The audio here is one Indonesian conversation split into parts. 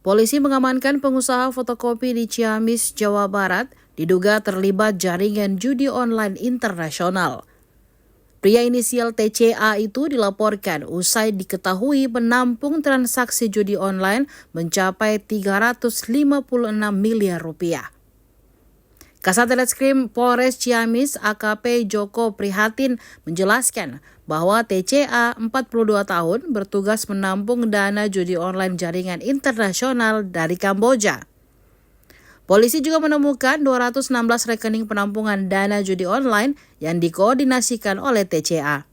Polisi mengamankan pengusaha fotokopi di Ciamis, Jawa Barat, diduga terlibat jaringan judi online internasional. Pria inisial TCA itu dilaporkan usai diketahui menampung transaksi judi online mencapai 356 miliar rupiah. Kasat Reskrim Polres Ciamis AKP Joko Prihatin menjelaskan bahwa TCA 42 tahun bertugas menampung dana judi online jaringan internasional dari Kamboja. Polisi juga menemukan 216 rekening penampungan dana judi online yang dikoordinasikan oleh TCA.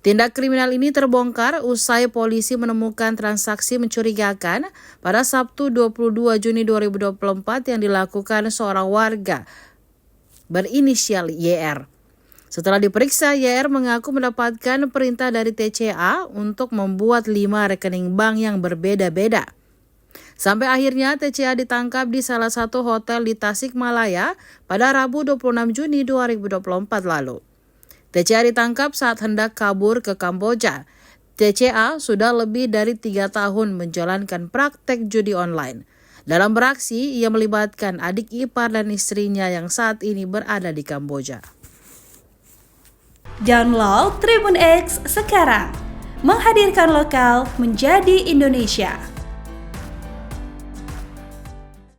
Tindak kriminal ini terbongkar usai polisi menemukan transaksi mencurigakan pada Sabtu 22 Juni 2024 yang dilakukan seorang warga berinisial YR. Setelah diperiksa, YR mengaku mendapatkan perintah dari TCA untuk membuat 5 rekening bank yang berbeda-beda. Sampai akhirnya TCA ditangkap di salah satu hotel di Tasikmalaya pada Rabu 26 Juni 2024 lalu. TCA ditangkap saat hendak kabur ke Kamboja. TCA sudah lebih dari 3 tahun menjalankan praktek judi online. Dalam beraksi, ia melibatkan adik ipar dan istrinya yang saat ini berada di Kamboja. Download Tribun X sekarang, menghadirkan lokal menjadi Indonesia.